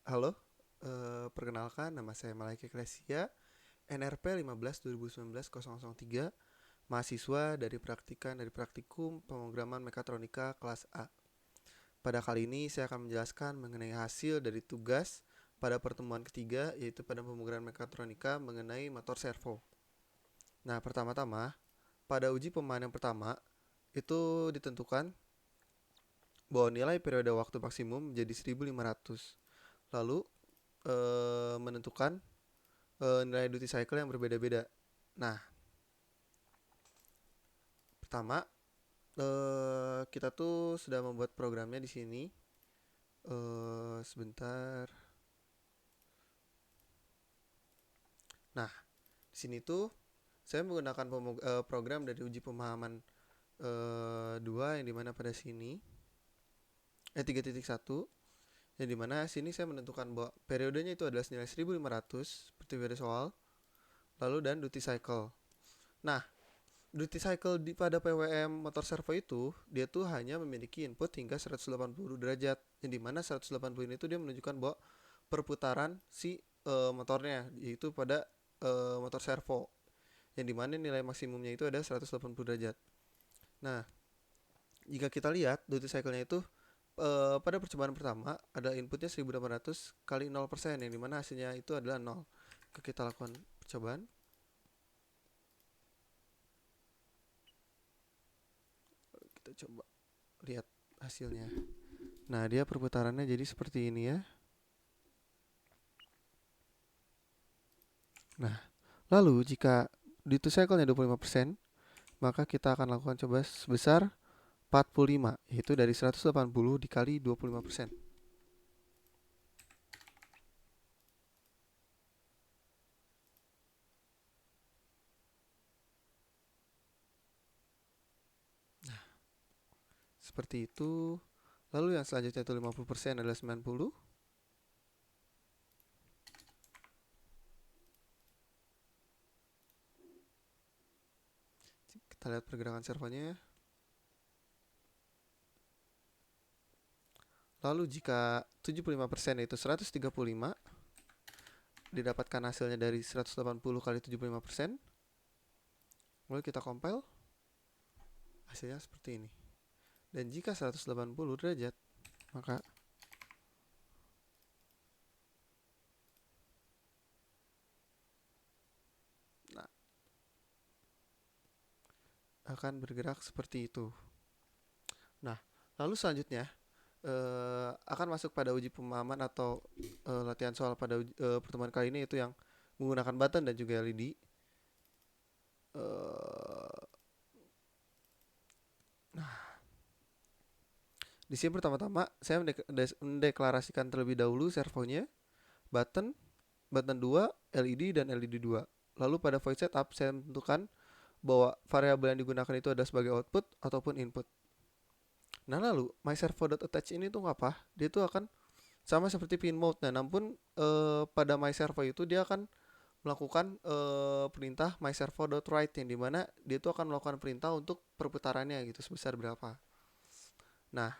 Halo, perkenalkan nama saya Malaika Klesia, NRP 15 2019 003, mahasiswa dari praktikum pemrograman mekatronika kelas A. Pada kali ini saya akan menjelaskan mengenai hasil dari tugas pada pertemuan ketiga, yaitu pada pemrograman mekatronika mengenai motor servo. Nah, pertama-tama, pada uji pemahaman yang pertama, itu ditentukan bahwa nilai periode waktu maksimum menjadi 1500. Lalu, menentukan nilai duty cycle yang berbeda-beda. Nah, pertama kita tuh sudah membuat programnya di sini. Sebentar. Nah, di sini tuh saya menggunakan program dari uji pemahaman 2 yang dimana pada sini 3.1 yang dimana sini saya menentukan bahwa periodenya itu adalah nilai 1500 seperti pada soal, lalu dan duty cycle. Nah, duty cycle pada PWM motor servo itu dia tuh hanya memiliki input hingga 180 derajat, yang dimana 180 ini tuh dia menunjukkan bahwa perputaran si motornya, yaitu pada motor servo, yang dimana nilai maksimumnya itu ada 180 derajat. Nah, jika kita lihat duty cycle-nya itu pada percobaan pertama ada inputnya 1800 kali 0%, yang dimana hasilnya itu adalah 0. Kita lakukan percobaan. Kita coba lihat hasilnya. Nah, dia perputarannya jadi seperti ini ya. Nah, lalu jika duty cycle-nya 25%, maka kita akan lakukan coba sebesar 45, yaitu dari 180 dikali 25%. Seperti itu. Lalu yang selanjutnya itu 50% adalah 90. Kita lihat pergerakan servonya. Lalu jika 75% itu 135, didapatkan hasilnya dari 180 kali 75%. Lalu kita compile, hasilnya seperti ini. Dan jika 180 derajat, maka nah, akan bergerak seperti itu. Nah, lalu selanjutnya akan masuk pada uji pemahaman atau latihan soal pada pertemuan kali ini, itu yang menggunakan button dan juga LED. Di sini pertama-tama saya mendeklarasikan terlebih dahulu servonya, button, button 2, LED dan LED 2. Lalu pada void setup saya menentukan bahwa variabel yang digunakan itu ada sebagai output ataupun input. Nah, lalu myServo.attach ini tuh apa? Dia tuh akan sama seperti pin mode. Nah, namun pada myServo itu dia akan melakukan perintah myServo.write, yang dimana dia tuh akan melakukan perintah untuk perputarannya gitu sebesar berapa. Nah,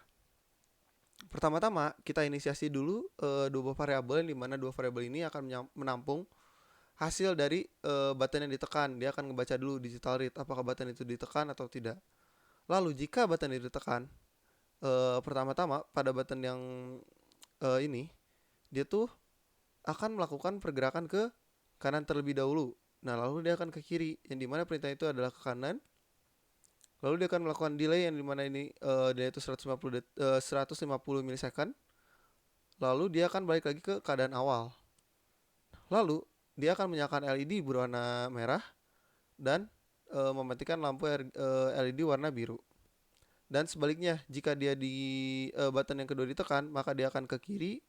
pertama-tama kita inisiasi dulu dua variabel, yang dimana dua variabel ini akan menampung hasil dari button yang ditekan. Dia akan ngebaca dulu digital read apakah button itu ditekan atau tidak. Lalu jika button itu ditekan, pertama-tama pada button yang ini dia tuh akan melakukan pergerakan ke kanan terlebih dahulu. Nah, lalu dia akan ke kiri, yang dimana perintah itu adalah ke kanan. Lalu dia akan melakukan delay, yang dimana ini dia itu 150 milisecond. Lalu dia akan balik lagi ke keadaan awal. Lalu dia akan menyalakan LED berwarna merah dan mematikan lampu LED warna biru. Dan sebaliknya, jika dia di button yang kedua ditekan, maka dia akan ke kiri,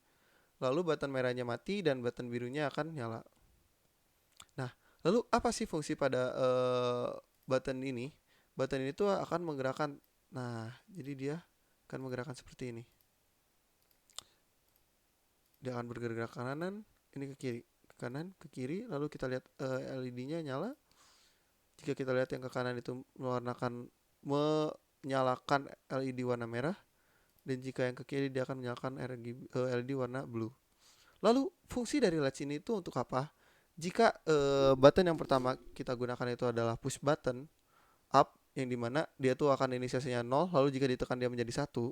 lalu button merahnya mati dan button birunya akan nyala. Nah, lalu apa sih fungsi pada button ini? Button ini tuh akan menggerakkan. Nah, jadi dia akan menggerakkan seperti ini. Dia akan bergerak ke kanan, ini ke kiri, ke kanan, ke kiri. Lalu kita lihat LED-nya nyala. Jika kita lihat yang ke kanan itu menyalakan LED warna merah, dan jika yang ke kiri dia akan menyalakan LED warna blue. Lalu fungsi dari latch ini itu untuk apa? Jika button yang pertama kita gunakan itu adalah push button up, yang dimana dia tuh akan inisiasinya 0, lalu jika ditekan dia menjadi 1.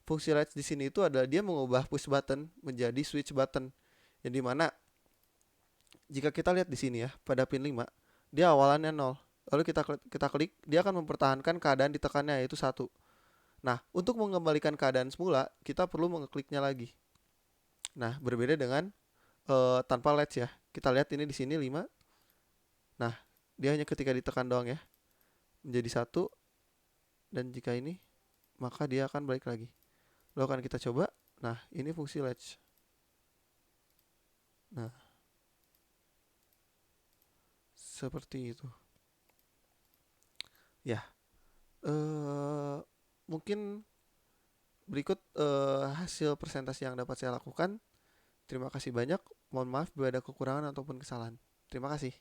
Fungsi latch di sini itu adalah dia mengubah push button menjadi switch button, yang dimana jika kita lihat di sini ya, pada pin 5 dia awalannya 0. Lalu kita klik, dia akan mempertahankan keadaan ditekannya yaitu 1. Nah, untuk mengembalikan keadaan semula, kita perlu mengekliknya lagi. Nah, berbeda dengan tanpa latch ya. Kita lihat ini di sini 5. Nah, dia hanya ketika ditekan doang ya, menjadi 1. Dan jika ini, maka dia akan balik lagi. Lalu akan kita coba. Nah, ini fungsi latch. Nah, seperti itu. Ya, mungkin berikut hasil presentasi yang dapat saya lakukan. Terima kasih banyak. Mohon maaf bila ada kekurangan ataupun kesalahan. Terima kasih.